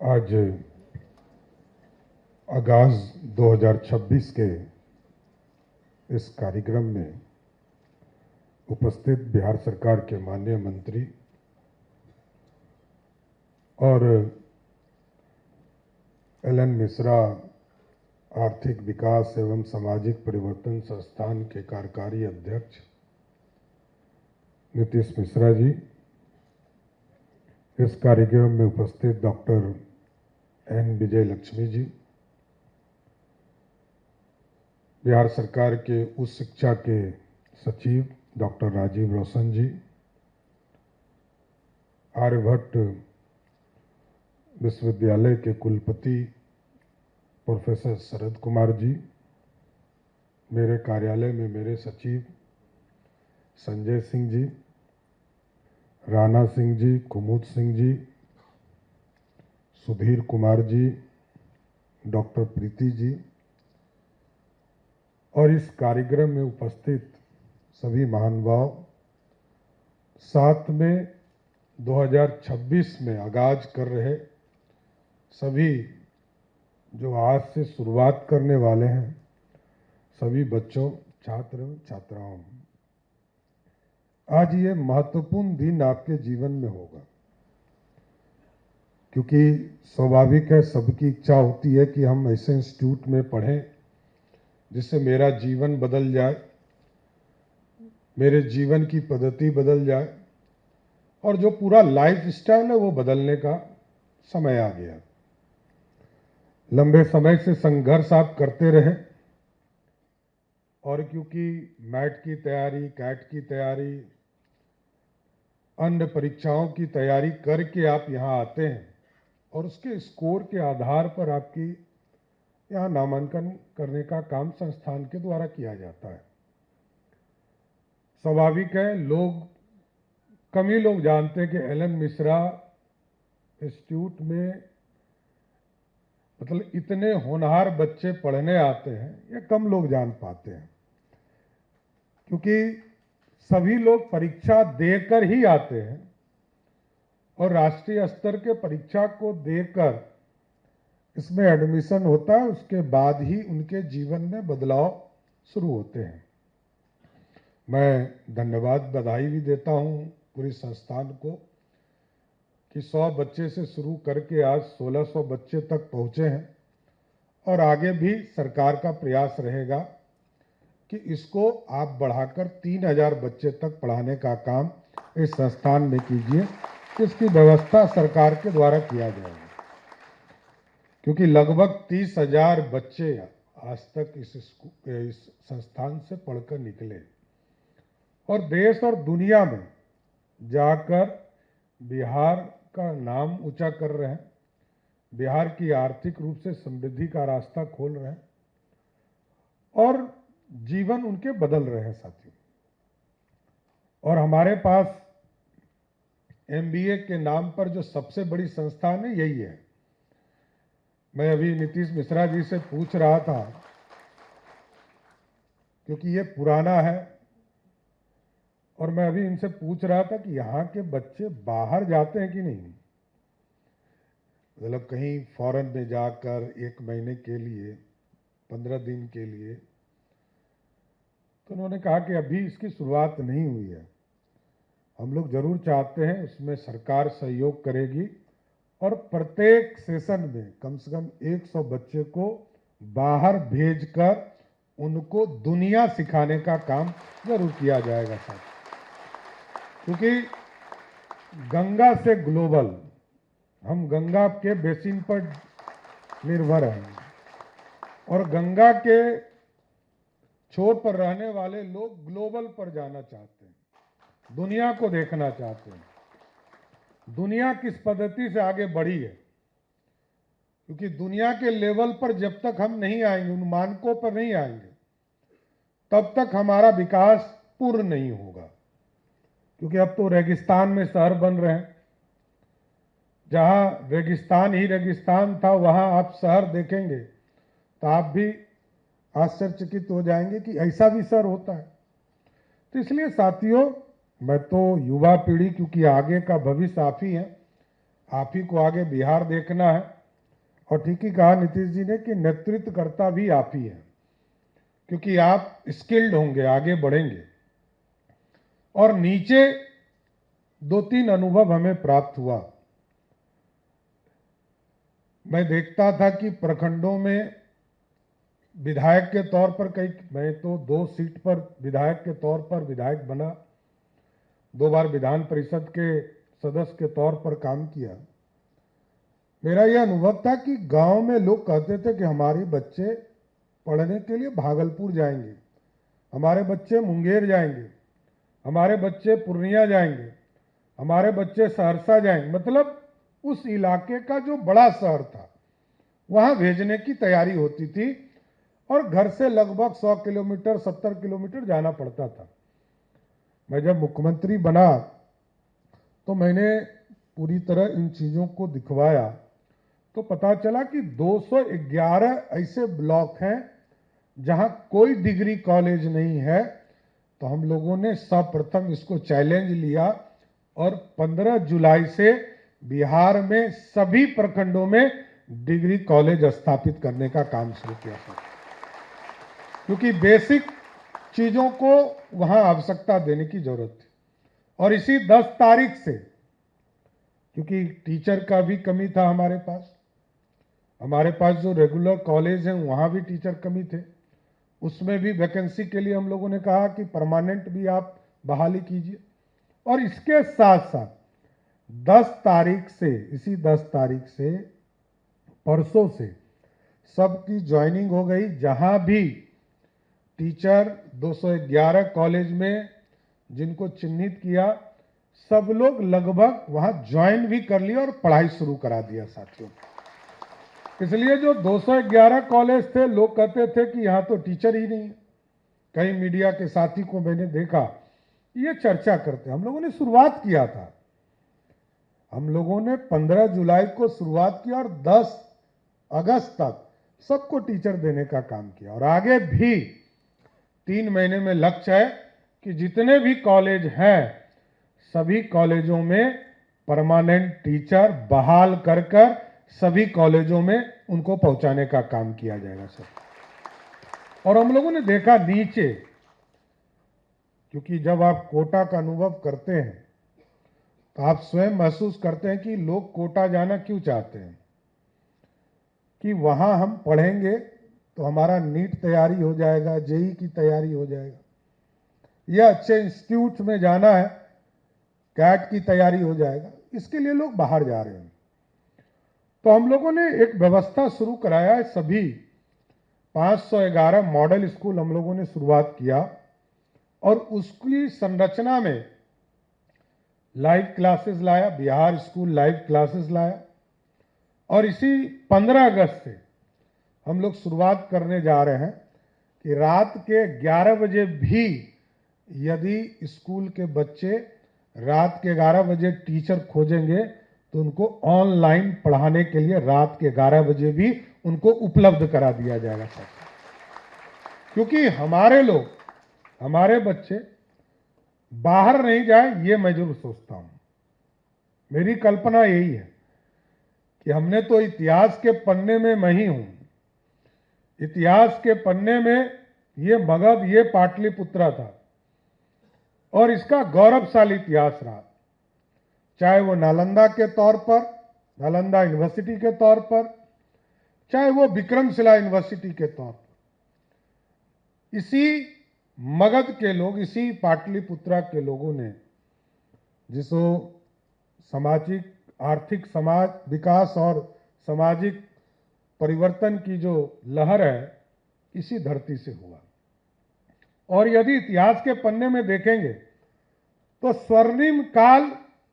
आज आगाज 2026 के इस कार्यक्रम में उपस्थित बिहार सरकार के माननीय मंत्री और एल.एन. मिश्रा आर्थिक विकास एवं सामाजिक परिवर्तन संस्थान के कार्यकारी अध्यक्ष नीतीश मिश्रा जी, इस कार्यक्रम में उपस्थित डॉक्टर एन. विजय लक्ष्मी जी, बिहार सरकार के उच्च शिक्षा के सचिव डॉक्टर राजीव रोशन जी, आर्यभट्ट विश्वविद्यालय के कुलपति प्रोफेसर शरद कुमार जी, मेरे कार्यालय में मेरे सचिव संजय सिंह जी, राणा सिंह जी, कुमुद सिंह जी, सुधीर कुमार जी, डॉक्टर प्रीति जी और इस कार्यक्रम में उपस्थित सभी महानुभाव, साथ में 2026 में आगाज कर रहे सभी जो आज से शुरुआत करने वाले हैं, सभी बच्चों, छात्र एवं छात्राओं, आज ये महत्वपूर्ण दिन आपके जीवन में होगा, क्योंकि स्वाभाविक है, सबकी इच्छा होती है कि हम ऐसे इंस्टीट्यूट में पढ़ें जिससे मेरा जीवन बदल जाए, मेरे जीवन की पद्धति बदल जाए और जो पूरा लाइफ स्टाइल है वो बदलने का समय आ गया। लंबे समय से संघर्ष आप करते रहे और क्योंकि मैट की तैयारी, कैट की तैयारी, अन्य परीक्षाओं की तैयारी करके आप यहाँ आते हैं और उसके स्कोर के आधार पर आपकी यहाँ नामांकन करने का काम संस्थान के द्वारा किया जाता है। स्वाभाविक है, कम ही लोग जानते हैं कि एल.एन. मिश्रा इंस्टीट्यूट में मतलब इतने होनहार बच्चे पढ़ने आते हैं, ये कम लोग जान पाते हैं, क्योंकि सभी लोग परीक्षा देकर ही आते हैं और राष्ट्रीय स्तर के परीक्षा को देकर इसमें एडमिशन होता है, उसके बाद ही उनके जीवन में बदलाव शुरू होते हैं। मैं धन्यवाद, बधाई भी देता हूं पूरी संस्थान को कि 100 बच्चे से शुरू करके आज 1600 बच्चे तक पहुंचे हैं और आगे भी सरकार का प्रयास रहेगा कि इसको आप बढ़ाकर 3000 बच्चे तक पढ़ाने का काम इस संस्थान में कीजिए। इसकी व्यवस्था सरकार के द्वारा किया जाएगा, क्योंकि लगभग 30,000 बच्चे आज तक इस संस्थान से पढ़कर निकले और देश और दुनिया में जाकर बिहार का नाम ऊंचा कर रहे हैं, बिहार की आर्थिक रूप से समृद्धि का रास्ता खोल रहे हैं और जीवन उनके बदल रहे हैं साथियों। और हमारे पास MBA के नाम पर जो सबसे बड़ी संस्थान है यही है। मैं अभी नीतीश मिश्रा जी से पूछ रहा था, क्योंकि ये पुराना है, और मैं अभी इनसे पूछ रहा था कि यहाँ के बच्चे बाहर जाते हैं कि नहीं, मतलब कहीं फॉरेन में जाकर 1 महीने के लिए, 15 दिन के लिए। तो उन्होंने कहा कि अभी इसकी शुरुआत नहीं हुई है, हम लोग जरूर चाहते हैं, इसमें सरकार सहयोग करेगी और प्रत्येक सेशन में कम से कम 100 बच्चे को बाहर भेजकर उनको दुनिया सिखाने का काम जरूर किया जाएगा साहब, क्योंकि गंगा से ग्लोबल, हम गंगा के बेसिन पर निर्भर हैं और गंगा के छोर पर रहने वाले लोग ग्लोबल पर जाना चाहते हैं, दुनिया को देखना चाहते हैं, दुनिया किस पद्धति से आगे बढ़ी है, क्योंकि दुनिया के लेवल पर जब तक हम नहीं आएंगे, उन मानकों पर नहीं आएंगे, तब तक हमारा विकास पूर्ण नहीं होगा। क्योंकि अब तो रेगिस्तान में शहर बन रहे हैं, जहां रेगिस्तान ही रेगिस्तान था वहां आप शहर देखेंगे तो आप भी आश्चर्यचकित हो जाएंगे कि ऐसा भी शहर होता है। तो इसलिए साथियों, मैं तो युवा पीढ़ी, क्योंकि आगे का भविष्य आप ही है, आप ही को आगे बिहार देखना है, और ठीक ही कहा नीतीश जी ने कि नेतृत्वकर्ता भी आप ही हैं, क्योंकि आप स्किल्ड होंगे, आगे बढ़ेंगे। और नीचे 2-3 अनुभव हमें प्राप्त हुआ। मैं देखता था कि प्रखंडों में विधायक के तौर पर मैं तो 2 सीट पर विधायक के तौर पर विधायक बना, 2 बार विधान परिषद के सदस्य के तौर पर काम किया। मेरा यह अनुभव था कि गांव में लोग कहते थे कि हमारे बच्चे पढ़ने के लिए भागलपुर जाएंगे, हमारे बच्चे मुंगेर जाएंगे, हमारे बच्चे पूर्णिया जाएंगे, हमारे बच्चे सहरसा जाएंगे। मतलब उस इलाके का जो बड़ा शहर था वहां भेजने की तैयारी होती थी और घर से लगभग 100 किलोमीटर 70 किलोमीटर जाना पड़ता था। मैं जब मुख्यमंत्री बना तो मैंने पूरी तरह इन चीज़ों को दिखवाया, तो पता चला कि 211 ऐसे ब्लॉक हैं जहां कोई डिग्री कॉलेज नहीं है। तो हम लोगों ने सर्वप्रथम इसको चैलेंज लिया और 15 जुलाई से बिहार में सभी प्रखंडों में डिग्री कॉलेज स्थापित करने का काम शुरू किया था, क्योंकि बेसिक चीज़ों को वहां आवश्यकता देने की जरूरत थी। और इसी 10 तारीख से, क्योंकि टीचर का भी कमी था हमारे पास जो रेगुलर कॉलेज हैं वहां भी टीचर कमी थे, उसमें भी वैकेंसी के लिए हम लोगों ने कहा कि परमानेंट भी आप बहाली कीजिए। और इसके साथ साथ 10 तारीख से, इसी 10 तारीख से, परसों से सबकी ज्वाइनिंग हो गई। जहां भी टीचर 211 कॉलेज में जिनको चिन्हित किया, सब लोग लगभग वहां ज्वाइन भी कर लिया और पढ़ाई शुरू करा दिया साथियों। इसलिए जो 211 कॉलेज थे, लोग कहते थे कि यहां तो टीचर ही नहीं है। कई मीडिया के साथी को मैंने देखा ये चर्चा करते। हम लोगों ने शुरुआत किया था, हम लोगों ने 15 जुलाई को शुरुआत किया और 10 अगस्त तक सबको टीचर देने का काम किया। और आगे भी 3 महीने में लक्ष्य है कि जितने भी कॉलेज हैं सभी कॉलेजों में परमानेंट टीचर बहाल कर सभी कॉलेजों में उनको पहुंचाने का काम किया जाएगा सर। और हम लोगों ने देखा नीचे, क्योंकि जब आप कोटा का अनुभव करते हैं तो आप स्वयं महसूस करते हैं कि लोग कोटा जाना क्यों चाहते हैं, कि वहां हम पढ़ेंगे तो हमारा नीट तैयारी हो जाएगा, जेई की तैयारी हो जाएगा, या अच्छे इंस्टीट्यूट में जाना है, कैट की तैयारी हो जाएगा। इसके लिए लोग बाहर जा रहे हैं। तो हम लोगों ने एक व्यवस्था शुरू कराया है। सभी 511 मॉडल स्कूल हम लोगों ने शुरुआत किया और उसकी संरचना में लाइव क्लासेस लाया, बिहार स्कूल लाइव क्लासेस लाया। और इसी 15 अगस्त से हम लोग शुरुआत करने जा रहे हैं कि रात के 11 बजे भी यदि स्कूल के बच्चे रात के 11 बजे टीचर खोजेंगे तो उनको ऑनलाइन पढ़ाने के लिए रात के 11 बजे भी उनको उपलब्ध करा दिया जाएगा सर। क्योंकि हमारे लोग, हमारे बच्चे बाहर नहीं जाए, ये मैं जरूर सोचता हूं। मेरी कल्पना यही है कि हमने तो इतिहास के पन्ने में, मैं ही हूं इतिहास के पन्ने में, ये मगध, ये पाटलिपुत्रा था और इसका गौरवशाली इतिहास रहा। चाहे वो नालंदा के तौर पर, नालंदा यूनिवर्सिटी के तौर पर, चाहे वो विक्रमशिला यूनिवर्सिटी के तौर पर, इसी मगध के लोग, इसी पाटलिपुत्रा के लोगों ने जिसको सामाजिक, आर्थिक, समाज विकास और सामाजिक परिवर्तन की जो लहर है, इसी धरती से हुआ। और यदि इतिहास के पन्ने में देखेंगे तो स्वर्णिम काल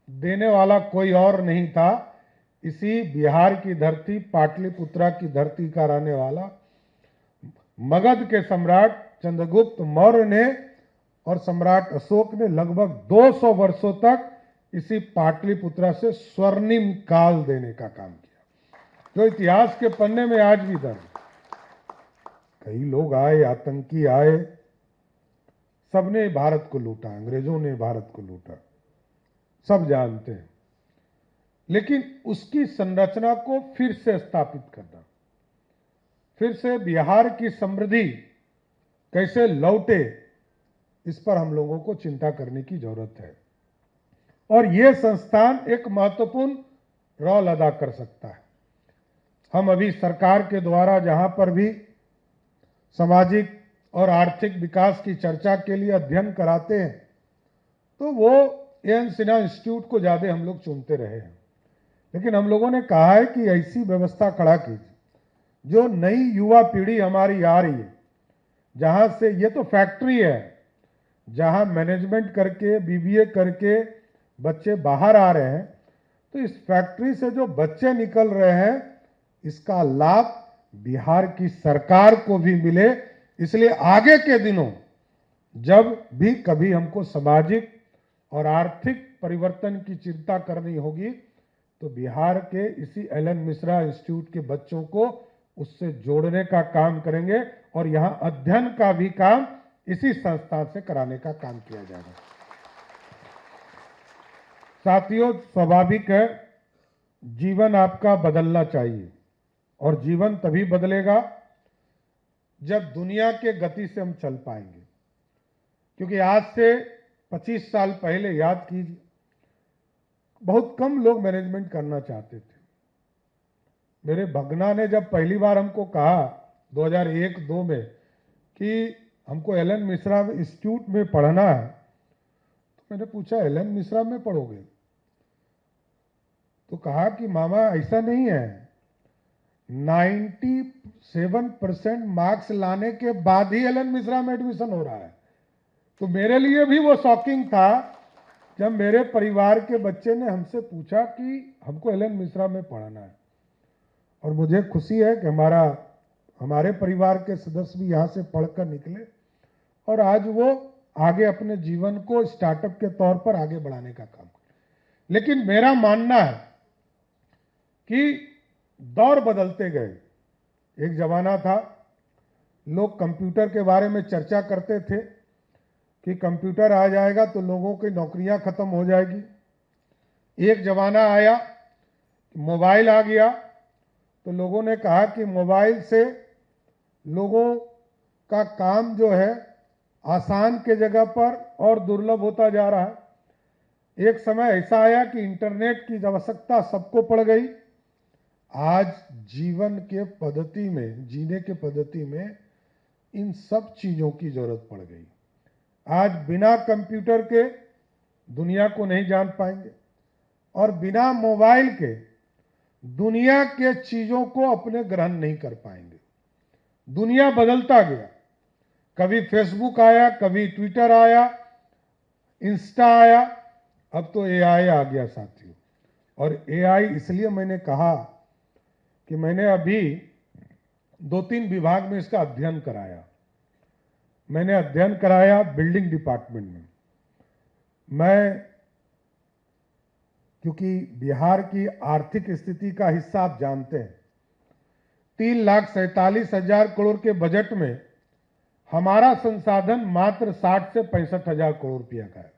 देने वाला कोई और नहीं था, इसी बिहार की धरती, पाटलिपुत्रा की धरती का रहने वाला मगध के सम्राट चंद्रगुप्त मौर्य ने और सम्राट अशोक ने लगभग 200 वर्षों तक इसी पाटलिपुत्रा से स्वर्णिम काल देने का काम किया, जो इतिहास के पन्ने में आज भी दर्ज। कई लोग आए, आतंकी आए, सबने भारत को लूटा, अंग्रेजों ने भारत को लूटा, सब जानते हैं। लेकिन उसकी संरचना को फिर से स्थापित करना, फिर से बिहार की समृद्धि कैसे लौटे, इस पर हम लोगों को चिंता करने की जरूरत है। और यह संस्थान एक महत्वपूर्ण रोल अदा कर सकता है। हम अभी सरकार के द्वारा जहां पर भी सामाजिक और आर्थिक विकास की चर्चा के लिए अध्ययन कराते हैं, तो वो एन सिन्हा इंस्टीट्यूट को ज्यादा हम लोग चुनते रहे हैं। लेकिन हम लोगों ने कहा है कि ऐसी व्यवस्था खड़ा कीजिए जो नई युवा पीढ़ी हमारी आ रही है, जहां से, ये तो फैक्ट्री है, जहां मैनेजमेंट करके बीबीए करके बच्चे बाहर आ रहे हैं, तो इस फैक्ट्री से जो बच्चे निकल रहे हैं, इसका लाभ बिहार की सरकार को भी मिले। इसलिए आगे के दिनों जब भी कभी हमको सामाजिक और आर्थिक परिवर्तन की चिंता करनी होगी, तो बिहार के इसी एलन मिश्रा इंस्टीट्यूट के बच्चों को उससे जोड़ने का काम करेंगे और यहां अध्ययन का भी काम इसी संस्था से कराने का काम किया जाएगा। साथियों, स्वाभाविक है, जीवन आपका बदलना चाहिए और जीवन तभी बदलेगा जब दुनिया के गति से हम चल पाएंगे। क्योंकि आज से 25 साल पहले याद कीजिए, बहुत कम लोग मैनेजमेंट करना चाहते थे। मेरे भगना ने जब पहली बार हमको कहा 2001-2 में कि हमको एलन मिश्रा इंस्टीट्यूट में पढ़ना है, तो मैंने पूछा एलन मिश्रा में पढ़ोगे? तो कहा कि मामा ऐसा नहीं है, 97% मार्क्स लाने के बाद ही एलन मिश्रा में एडमिशन हो रहा है। तो मेरे लिए भी वो शॉकिंग था जब मेरे परिवार के बच्चे ने हमसे पूछा कि हमको एलन मिश्रा में पढ़ना है। और मुझे खुशी है कि हमारे परिवार के सदस्य भी यहाँ से पढ़कर निकले और आज वो आगे अपने जीवन को स्टार्टअप के तौर पर आगे बढ़ाने का काम करें। लेकिन मेरा मानना है कि दौर बदलते गए। एक जमाना था, लोग कंप्यूटर के बारे में चर्चा करते थे कि कंप्यूटर आ जाएगा तो लोगों की नौकरियां खत्म हो जाएगी। एक जमाना आया, मोबाइल आ गया, तो लोगों ने कहा कि मोबाइल से लोगों का काम जो है आसान के जगह पर और दुर्लभ होता जा रहा है। एक समय ऐसा आया कि इंटरनेट की आवश्यकता सबको पड़ गई। आज जीवन के पद्धति में, जीने के पद्धति में इन सब चीजों की जरूरत पड़ गई। आज बिना कंप्यूटर के दुनिया को नहीं जान पाएंगे और बिना मोबाइल के दुनिया के चीजों को अपने ग्रहण नहीं कर पाएंगे। दुनिया बदलता गया, कभी फेसबुक आया, कभी ट्विटर आया, इंस्टा आया, अब तो एआई आ गया साथियों। और एआई इसलिए मैंने कहा कि मैंने अभी 2-3 विभाग में इसका अध्ययन कराया। मैंने अध्ययन कराया बिल्डिंग डिपार्टमेंट में। मैं, क्योंकि बिहार की आर्थिक स्थिति का हिस्सा आप जानते हैं, 3,47,000 करोड़ के बजट में हमारा संसाधन मात्र 60 से 65,000 करोड़ रुपया का है।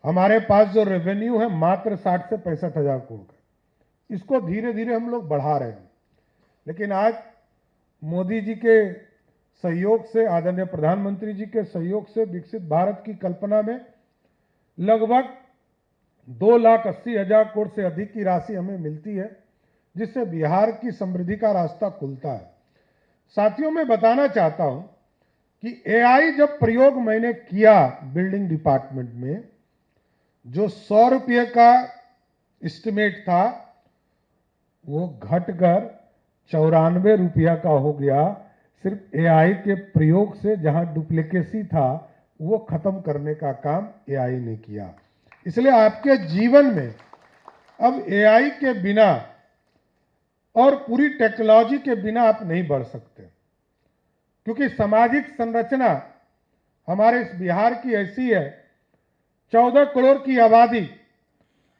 हमारे पास जो रेवेन्यू है मात्र 60 से 65,000 करोड़ का। इसको धीरे धीरे हम लोग बढ़ा रहे हैं। लेकिन आज मोदी जी के सहयोग से, आदरणीय प्रधानमंत्री जी के सहयोग से विकसित भारत की कल्पना में लगभग 2,80,000 करोड़ से अधिक की राशि हमें मिलती है, जिससे बिहार की समृद्धि का रास्ता खुलता है। साथियों, मैं बताना चाहता हूं कि एआई जब प्रयोग मैंने किया बिल्डिंग डिपार्टमेंट में, जो 100 रुपये का एस्टिमेट था वो घटकर 94 रुपया का हो गया। सिर्फ एआई के प्रयोग से जहां डुप्लीकेसी था वो खत्म करने का काम एआई ने किया। इसलिए आपके जीवन में अब एआई के बिना और पूरी टेक्नोलॉजी के बिना आप नहीं बढ़ सकते, क्योंकि सामाजिक संरचना हमारे इस बिहार की ऐसी है, 14 करोड़ की आबादी,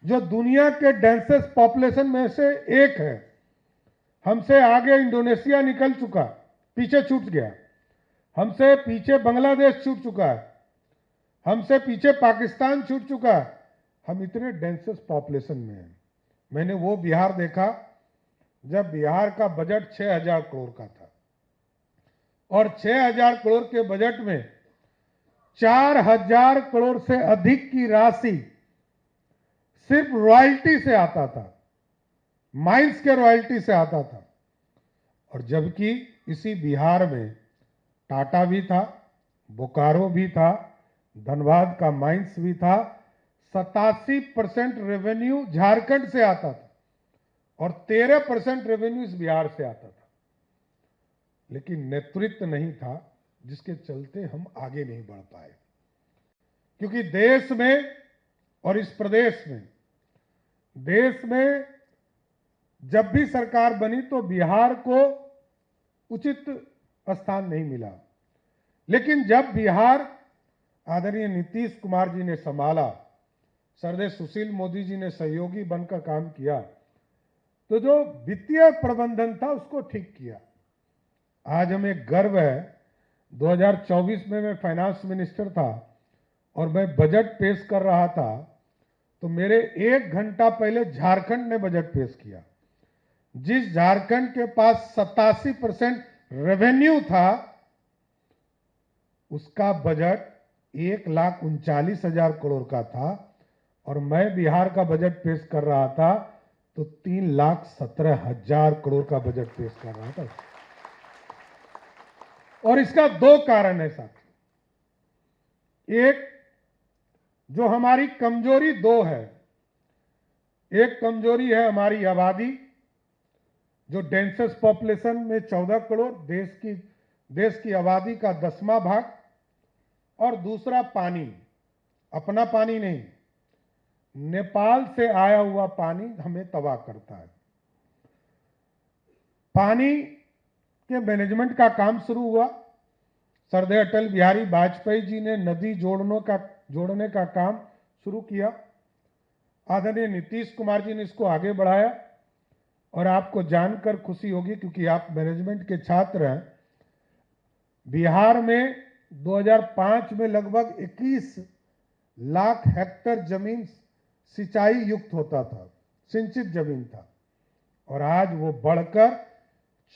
जो दुनिया के डेंसेस्ट पॉपुलेशन में से एक है। हमसे आगे इंडोनेशिया निकल चुका, पीछे छूट गया। हमसे पीछे बांग्लादेश छूट चुका है, हमसे पीछे पाकिस्तान छूट चुका है। हम इतने डेंसेस्ट पॉपुलेशन में हैं। मैंने वो बिहार देखा जब बिहार का बजट 6,000 करोड़ का था और 6,000 करोड़ के बजट में 4,000 करोड़ से अधिक की राशि सिर्फ रॉयल्टी से आता था, माइंस के रॉयल्टी से आता था। और जबकि इसी बिहार में टाटा भी था, बोकारो भी था, धनबाद का माइंस भी था। 87% रेवेन्यू झारखंड से आता था और 13% रेवेन्यू इस बिहार से आता था। लेकिन नेतृत्व नहीं था, जिसके चलते हम आगे नहीं बढ़ पाए। क्योंकि देश में और इस प्रदेश में, देश में जब भी सरकार बनी तो बिहार को उचित स्थान नहीं मिला। लेकिन जब बिहार आदरणीय नीतीश कुमार जी ने संभाला, सरदेश सुशील मोदी जी ने सहयोगी बनकर काम किया, तो जो वित्तीय प्रबंधन था उसको ठीक किया। आज हमें गर्व है, 2024 में मैं फाइनेंस मिनिस्टर था और मैं बजट पेश कर रहा था, तो मेरे 1 घंटा पहले झारखंड ने बजट पेश किया। जिस झारखंड के पास 87% रेवेन्यू था, उसका बजट 1,39,000 करोड़ का था और मैं बिहार का बजट पेश कर रहा था तो 3,17,000 करोड़ का बजट पेश कर रहा था। और इसका 2 कारण है साथी। एक, जो हमारी कमजोरी 2 है। एक कमजोरी है हमारी आबादी, जो डेंसेस्ट पॉपुलेशन में 14 करोड़, देश की आबादी का 10वां भाग। और दूसरा पानी, अपना पानी नहीं, नेपाल से आया हुआ पानी हमें तबाह करता है। पानी के मैनेजमेंट का काम शुरू हुआ। सरदेय अटल बिहारी वाजपेयी जी ने नदी जोड़ने का काम शुरू किया। आदरणीय नीतीश कुमार जी ने इसको आगे बढ़ाया। और आपको जानकर खुशी होगी, क्योंकि आप मैनेजमेंट के छात्र हैं, बिहार में 2005 में लगभग 21 लाख हेक्टेयर जमीन सिंचाई युक्त होता था, सिंचित जमीन था, और आज वो बढ़कर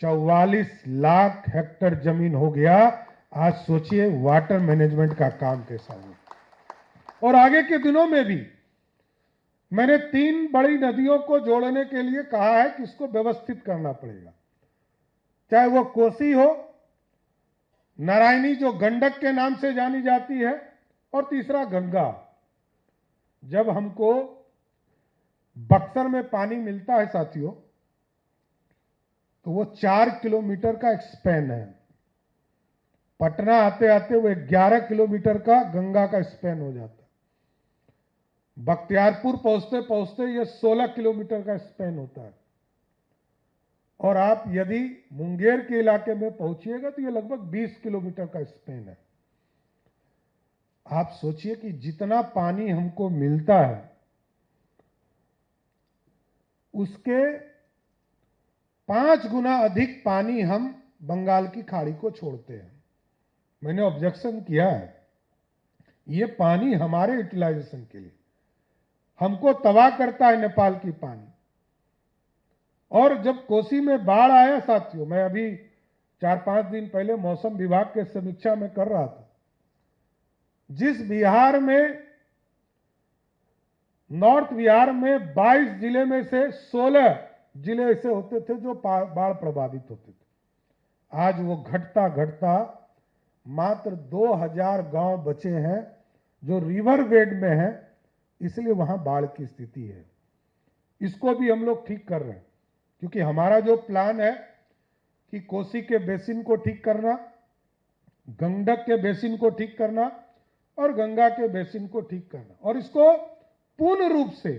44 लाख हेक्टेयर जमीन हो गया। आज सोचिए वाटर मैनेजमेंट का काम कैसा हो। और आगे के दिनों में भी मैंने 3 बड़ी नदियों को जोड़ने के लिए कहा है कि इसको व्यवस्थित करना पड़ेगा, चाहे वो कोसी हो, नारायणी जो गंडक के नाम से जानी जाती है, और तीसरा गंगा। जब हमको बक्सर में पानी मिलता है साथियों, तो वो 4 किलोमीटर का एक स्पैन है। पटना आते आते वो 11 किलोमीटर का गंगा का स्पैन हो जाता है। बख्तियारपुर पहुंचते पहुंचते ये 16 किलोमीटर का स्पैन होता है। और आप यदि मुंगेर के इलाके में पहुंचिएगा तो ये लगभग 20 किलोमीटर का स्पैन है। आप सोचिए कि जितना पानी हमको मिलता है, उसके 5 गुना अधिक पानी हम बंगाल की खाड़ी को छोड़ते हैं। मैंने ऑब्जेक्शन किया है, ये पानी हमारे यूटिलाइजेशन के लिए, हमको तबाह करता है नेपाल की पानी। और जब कोसी में बाढ़ आया साथियों, मैं अभी 4-5 दिन पहले मौसम विभाग के समीक्षा में कर रहा था, जिस बिहार में, नॉर्थ बिहार में 22 जिले में से 16 जिले ऐसे होते थे जो बाढ़ प्रभावित होते थे। आज वो घटता घटता मात्र 2000 गांव बचे हैं जो रिवर बेड में हैं, इसलिए वहां बाढ़ की स्थिति है। इसको भी हम लोग ठीक कर रहे हैं, क्योंकि हमारा जो प्लान है कि कोसी के बेसिन को ठीक करना, गंडक के बेसिन को ठीक करना और गंगा के बेसिन को ठीक करना, और इसको पूर्ण रूप से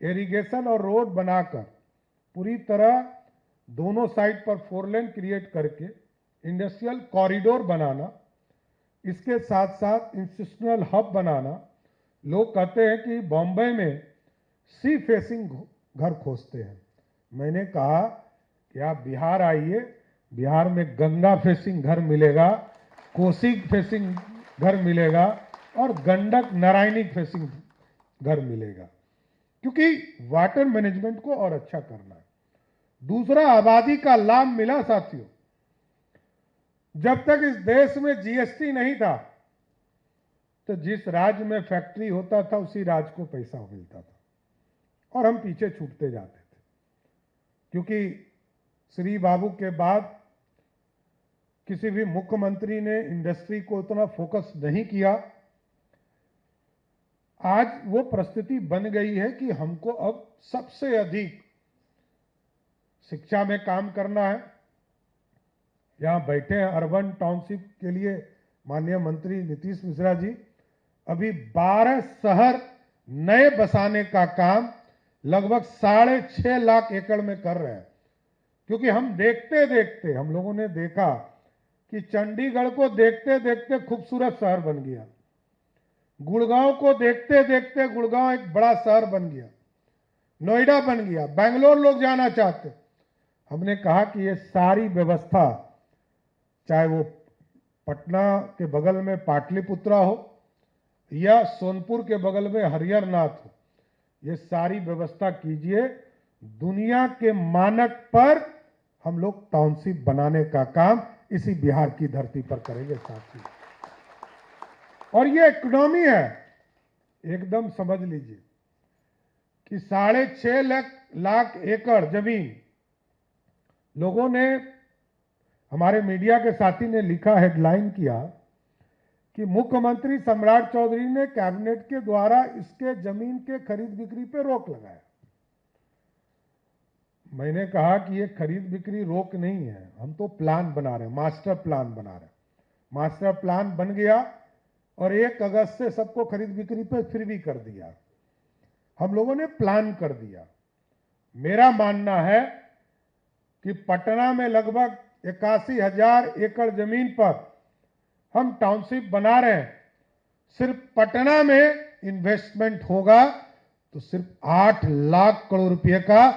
इरिगेशन और रोड बनाकर पूरी तरह दोनों साइड पर 4 लेन क्रिएट करके इंडस्ट्रियल कॉरिडोर बनाना, इसके साथ साथ इंस्टीट्यूशनल हब बनाना। लोग कहते हैं कि बॉम्बे में सी फेसिंग घर खोजते हैं। मैंने कहा कि आप बिहार आइए, बिहार में गंगा फेसिंग घर मिलेगा, कोसी फेसिंग घर मिलेगा और गंडक नारायणी फेसिंग घर मिलेगा। क्योंकि वाटर मैनेजमेंट को और अच्छा करना है। दूसरा, आबादी का लाभ मिला साथियों। जब तक इस देश में जीएसटी नहीं था तो जिस राज्य में फैक्ट्री होता था उसी राज्य को पैसा मिलता था और हम पीछे छूटते जाते थे, क्योंकि श्री बाबू के बाद किसी भी मुख्यमंत्री ने इंडस्ट्री को उतना फोकस नहीं किया। आज वो परिस्थिति बन गई है कि हमको अब सबसे अधिक शिक्षा में काम करना है। यहां बैठे हैं अर्बन टाउनशिप के लिए माननीय मंत्री नीतीश मिश्रा जी, अभी 12 शहर नए बसाने का काम लगभग 6.5 लाख एकड़ में कर रहे हैं। क्योंकि हम देखते देखते हम लोगों ने देखा कि चंडीगढ़ को देखते देखते खूबसूरत शहर बन गया, गुड़गांव को देखते देखते गुड़गांव एक बड़ा शहर बन गया, नोएडा बन गया, बेंगलोर लोग जाना चाहते। हमने कहा कि ये सारी व्यवस्था, चाहे वो पटना के बगल में पाटलिपुत्रा हो या सोनपुर के बगल में हरिहरनाथ हो, ये सारी व्यवस्था कीजिए। दुनिया के मानक पर हम लोग टाउनशिप बनाने का काम इसी बिहार की धरती पर करेंगे साथी। और ये इकोनॉमी है, एकदम समझ लीजिए कि 6.5 लाख एकड़ जमीन लोगों ने, हमारे मीडिया के साथी ने लिखा, हेडलाइन किया कि मुख्यमंत्री सम्राट चौधरी ने कैबिनेट के द्वारा इसके जमीन के खरीद बिक्री पर रोक लगाया। मैंने कहा कि ये खरीद बिक्री रोक नहीं है, हम तो प्लान बना रहे हैं, मास्टर प्लान बना रहे हैं। मास्टर प्लान बन गया और 1 अगस्त से सबको खरीद बिक्री पर फिर भी कर दिया। हम लोगों ने प्लान कर दिया। मेरा मानना है कि पटना में लगभग 81,000 एकड़ जमीन पर हम टाउनशिप बना रहे हैं। सिर्फ पटना में इन्वेस्टमेंट होगा तो सिर्फ 8 लाख करोड़ रुपए का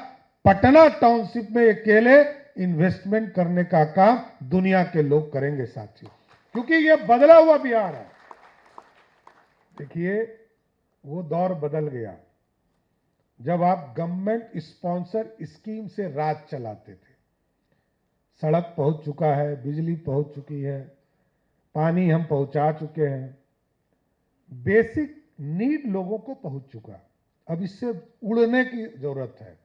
पटना टाउनशिप में अकेले इन्वेस्टमेंट करने का काम दुनिया के लोग करेंगे साथियों, क्योंकि यह बदला हुआ बिहार है। देखिए, वो दौर बदल गया जब आप गवर्नमेंट स्पॉन्सर स्कीम से राज चलाते थे। सड़क पहुंच चुका है, बिजली पहुंच चुकी है, पानी हम पहुंचा चुके हैं, बेसिक नीड लोगों को पहुंच चुका। अब इससे उड़ने की जरूरत है।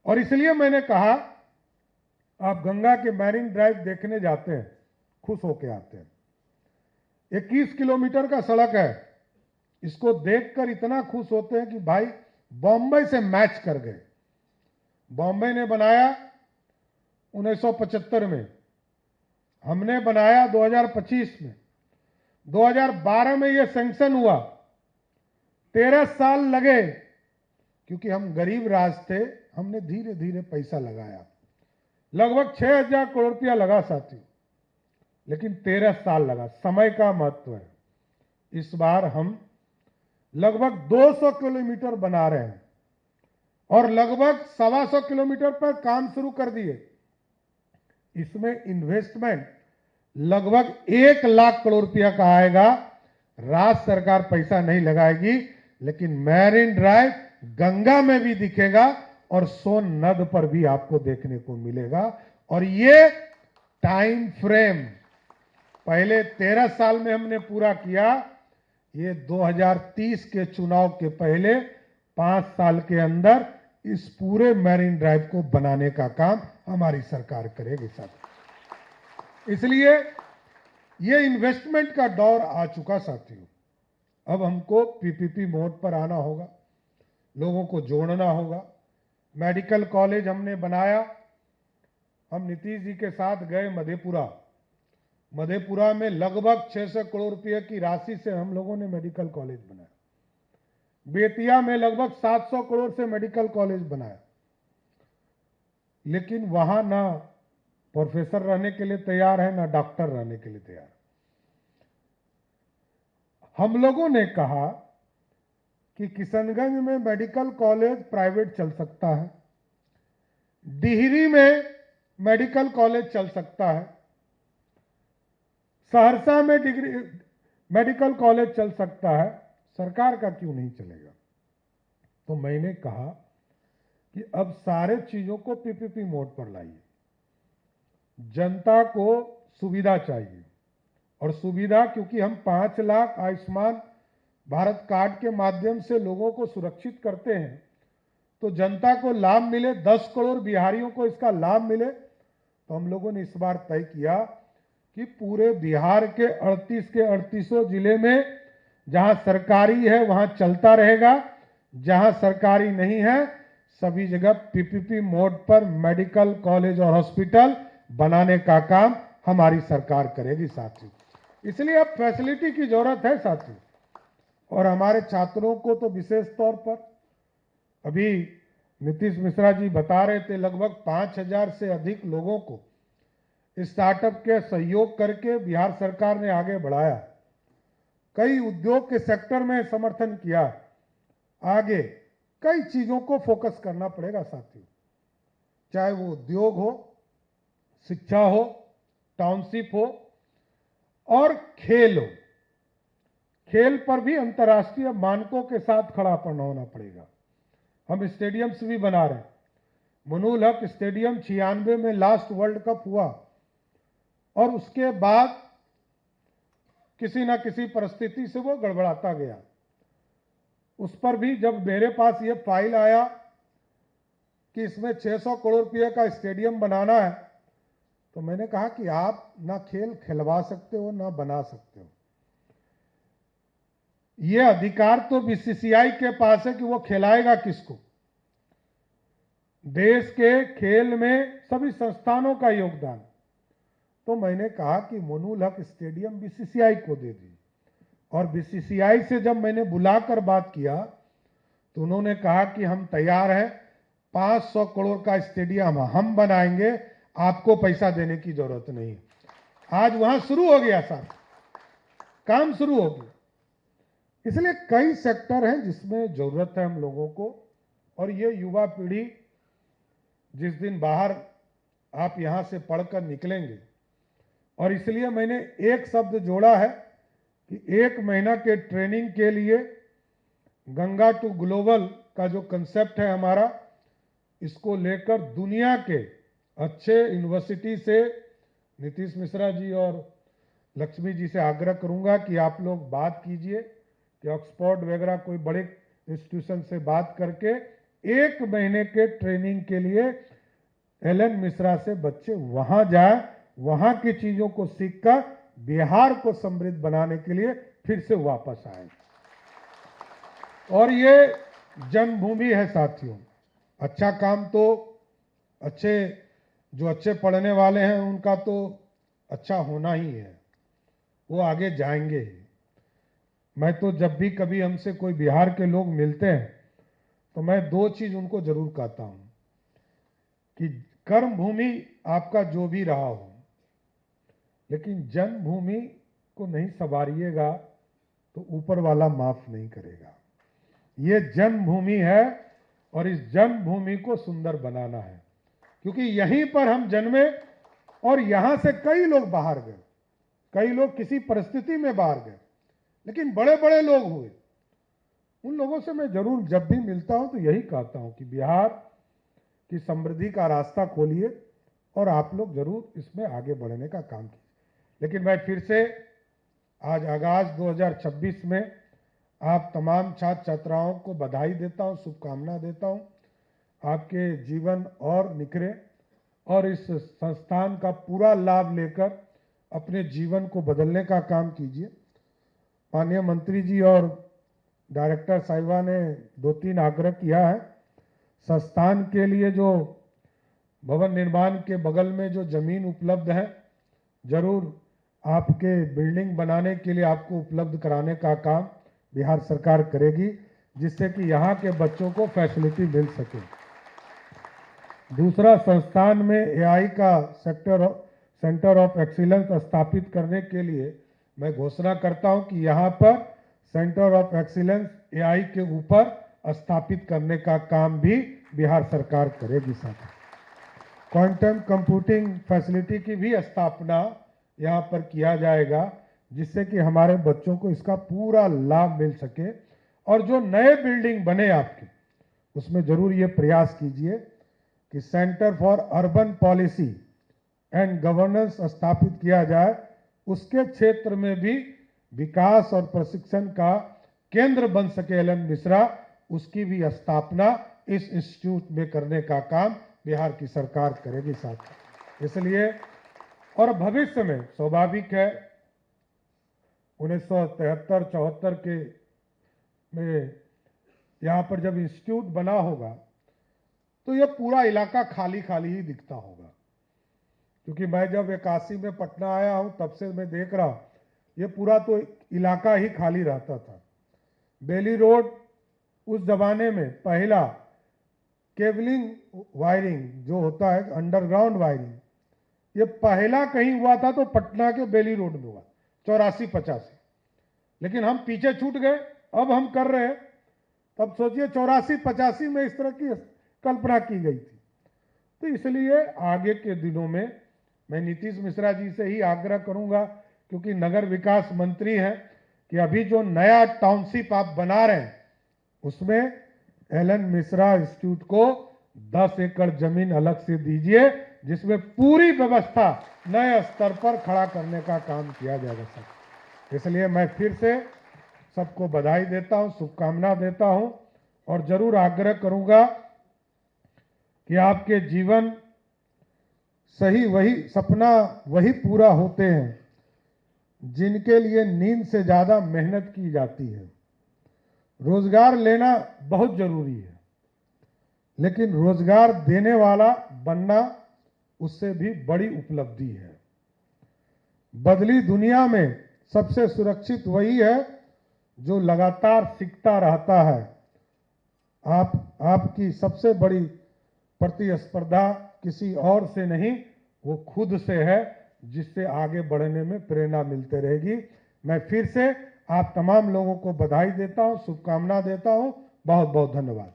और इसलिए मैंने कहा, आप गंगा के मैरीन ड्राइव देखने जाते हैं, खुश होके आते हैं। 21 किलोमीटर का सड़क है, इसको देखकर इतना खुश होते हैं कि भाई बॉम्बे से मैच कर गए। बॉम्बे ने बनाया 1975 में, हमने बनाया 2025 में, 2012 में यह सैंक्शन हुआ। 13 साल लगे, क्योंकि हम गरीब राज थे, हमने धीरे धीरे पैसा लगाया। लगभग 6,000 करोड़ रुपया लगा साथियों, लेकिन 13 साल लगा। समय का महत्व है। इस बार हम लगभग 200 किलोमीटर बना रहे हैं और लगभग 125 किलोमीटर पर काम शुरू कर दिए। इसमें इन्वेस्टमेंट लगभग 1 लाख करोड़ रुपया का आएगा। राज्य सरकार पैसा नहीं लगाएगी, लेकिन मैरीन ड्राइव गंगा में भी दिखेगा और सोन नद पर भी आपको देखने को मिलेगा। और ये टाइम फ्रेम पहले 13 साल में हमने पूरा किया, ये 2030 के चुनाव के पहले 5 साल के अंदर इस पूरे मैरीन ड्राइव को बनाने का काम हमारी सरकार करेगी साथियों। इसलिए ये इन्वेस्टमेंट का दौर आ चुका साथियों। अब हमको पीपीपी मोड पर आना होगा, लोगों को जोड़ना होगा। मेडिकल कॉलेज हमने बनाया। हम नीतीश जी के साथ गए मधेपुरा में लगभग 600 करोड़ रुपए की राशि से हम लोगों ने मेडिकल कॉलेज बनाया। बेतिया में लगभग 700 करोड़ से मेडिकल कॉलेज बनाया, लेकिन वहां ना प्रोफेसर रहने के लिए तैयार है, ना डॉक्टर रहने के लिए तैयार। हम लोगों ने कहा कि किशनगंज में मेडिकल कॉलेज प्राइवेट चल सकता है, डिहरी में मेडिकल कॉलेज चल सकता है, सहरसा में मेडिकल कॉलेज चल सकता है, सरकार का क्यों नहीं चलेगा? तो मैंने कहा कि अब सारे चीजों को पीपीपी मोड पर लाइए। जनता को सुविधा चाहिए, और सुविधा क्योंकि हम 5 लाख आयुष्मान भारत कार्ड के माध्यम से लोगों को सुरक्षित करते हैं, तो जनता को लाभ मिले, 10 करोड़ बिहारियों को इसका लाभ मिले। तो हम लोगों ने इस बार तय किया कि पूरे बिहार के 38 के 38 जिले में जहां सरकारी है वहां चलता रहेगा, जहां सरकारी नहीं है सभी जगह पीपीपी मोड पर मेडिकल कॉलेज और हॉस्पिटल बनाने का काम हमारी सरकार करेगी साथियों। इसलिए अब फैसिलिटी की जरूरत है साथियों। और हमारे छात्रों को तो विशेष तौर पर अभी नीतीश मिश्रा जी बता रहे थे, लगभग 5000 से अधिक लोगों को स्टार्टअप के सहयोग करके बिहार सरकार ने आगे बढ़ाया। कई उद्योग के सेक्टर में समर्थन किया। आगे कई चीजों को फोकस करना पड़ेगा साथियों, चाहे वो उद्योग हो, शिक्षा हो, टाउनशिप हो और खेल हो। खेल पर भी अंतर्राष्ट्रीय मानकों के साथ खड़ापन होना पड़ेगा। हम स्टेडियम्स भी बना रहे हैं। मुनूल हक स्टेडियम 96 में लास्ट वर्ल्ड कप हुआ और उसके बाद किसी ना किसी परिस्थिति से वो गड़बड़ाता गया। उस पर भी जब मेरे पास ये फाइल आया कि इसमें 600 करोड़ रुपए का स्टेडियम बनाना है, तो मैंने कहा कि आप ना खेल खिलवा सकते हो ना बना सकते हो। ये अधिकार तो बीसीसीआई के पास है कि वो खिलाएगा किसको। देश के खेल में सभी संस्थानों का योगदान। तो मैंने कहा कि मुनूल हक स्टेडियम बीसीसीआई को दे दी। और बीसीसीआई से जब मैंने बुलाकर बात किया तो उन्होंने कहा कि हम तैयार हैं, 500 करोड़ का स्टेडियम हम बनाएंगे, आपको पैसा देने की जरूरत नहीं। आज वहां शुरू हो गया साहब, काम शुरू हो गया। इसलिए कई सेक्टर हैं जिसमें जरूरत है हम लोगों को। और ये युवा पीढ़ी जिस दिन बाहर आप यहां से पढ़कर निकलेंगे, और इसलिए मैंने एक शब्द जोड़ा है कि 1 महीना के ट्रेनिंग के लिए गंगा टू ग्लोबल का जो कंसेप्ट है हमारा, इसको लेकर दुनिया के अच्छे यूनिवर्सिटी से नीतीश मिश्रा जी और लक्ष्मी जी से आग्रह करूंगा कि आप लोग बात कीजिए कि ऑक्सफोर्ड वगैरह कोई बड़े इंस्टीट्यूशन से बात करके 1 महीने के ट्रेनिंग के लिए एलन मिश्रा से बच्चे वहां जाए, वहां की चीजों को सीखकर बिहार को समृद्ध बनाने के लिए फिर से वापस आए। और ये जन्मभूमि है साथियों। अच्छा काम तो जो अच्छे पढ़ने वाले हैं उनका तो अच्छा होना ही है, वो आगे जाएंगे ही। मैं तो जब भी कभी हमसे कोई बिहार के लोग मिलते हैं तो मैं 2 चीज उनको जरूर कहता हूं कि कर्म भूमि आपका जो भी रहा हो, लेकिन जन्मभूमि को नहीं संवारिएगा तो ऊपर वाला माफ नहीं करेगा। ये जन्मभूमि है और इस जन्मभूमि को सुंदर बनाना है, क्योंकि यहीं पर हम जन्मे और यहां से कई लोग बाहर गए, कई लोग किसी परिस्थिति में बाहर गए, लेकिन बड़े बड़े लोग हुए। उन लोगों से मैं जरूर जब भी मिलता हूं तो यही कहता हूं कि बिहार की समृद्धि का रास्ता खोलिए और आप लोग जरूर इसमें आगे बढ़ने का काम कीजिए। लेकिन मैं फिर से आज आगाज 2026 में आप तमाम छात्र छात्राओं को बधाई देता हूं, शुभकामना देता हूं। आपके जीवन और निखरे और इस संस्थान का पूरा लाभ लेकर अपने जीवन को बदलने का काम कीजिए। माननीय मंत्री जी और डायरेक्टर साहिबा ने 2-3 आग्रह किया है। संस्थान के लिए जो भवन निर्माण के बगल में जो जमीन उपलब्ध है, जरूर आपके बिल्डिंग बनाने के लिए आपको उपलब्ध कराने का काम बिहार सरकार करेगी, जिससे कि यहाँ के बच्चों को फैसिलिटी मिल सके। दूसरा, संस्थान में एआई का सेंटर ऑफ एक्सीलेंस स्थापित करने के लिए मैं घोषणा करता हूं कि यहाँ पर सेंटर ऑफ एक्सीलेंस एआई के ऊपर स्थापित करने का काम भी बिहार सरकार करेगी। साथ क्वांटम कंप्यूटिंग फैसिलिटी की भी स्थापना यहाँ पर किया जाएगा, जिससे कि हमारे बच्चों को इसका पूरा लाभ मिल सके। और जो नए बिल्डिंग बने आपके, उसमें जरूर ये प्रयास कीजिए कि centre for urban policy and governance स्थापित किया जाए, उसके क्षेत्र में भी विकास और प्रशिक्षण का केंद्र बन सके एलन मिश्रा, उसकी भी स्थापना इस इंस्टीट्यूट में करने का काम बिहार की सरकार करेगी साथ। इसलिए और भविष्य में स्वाभाविक है 1973-74 के में यहाँ पर जब इंस्टीट्यूट बना होगा तो ये पूरा इलाका खाली खाली ही दिखता होगा, क्योंकि मैं जब 81 में पटना आया हूँ तब से मैं देख रहा हूँ ये पूरा तो इलाका ही खाली रहता था। बेली रोड उस जमाने में पहला केबलिंग वायरिंग जो होता है अंडरग्राउंड वायरिंग, ये पहला कहीं हुआ था तो पटना के बेली रोड में हुआ 84-85, लेकिन हम पीछे छूट गए, अब हम कर रहे हैं। तब सोचिए 84-85 में इस तरह की कल्पना की गई थी। तो इसलिए आगे के दिनों में मैं नीतीश मिश्रा जी से ही आग्रह करूंगा, क्योंकि नगर विकास मंत्री हैं, कि अभी जो नया टाउनशिप आप बना रहे हैं उसमें एलन मिश्रा इंस्टीट्यूट को 10 एकड़ जमीन अलग से दीजिए, जिसमें पूरी व्यवस्था नए स्तर पर खड़ा करने का काम किया जाएगा सर। इसलिए मैं फिर से सबको बधाई देता हूं, शुभकामना देता हूं और जरूर आग्रह करूंगा कि आपके जीवन सही वही सपना वही पूरा होते हैं जिनके लिए नींद से ज्यादा मेहनत की जाती है। रोजगार लेना बहुत जरूरी है, लेकिन रोजगार देने वाला बनना उससे भी बड़ी उपलब्धि है। बदली दुनिया में सबसे सुरक्षित वही है जो लगातार सीखता रहता है। आपकी सबसे बड़ी प्रतिस्पर्धा किसी और से नहीं, वो खुद से है, जिससे आगे बढ़ने में प्रेरणा मिलते रहेगी। मैं फिर से आप तमाम लोगों को बधाई देता हूं, शुभकामना देता हूं। बहुत बहुत धन्यवाद।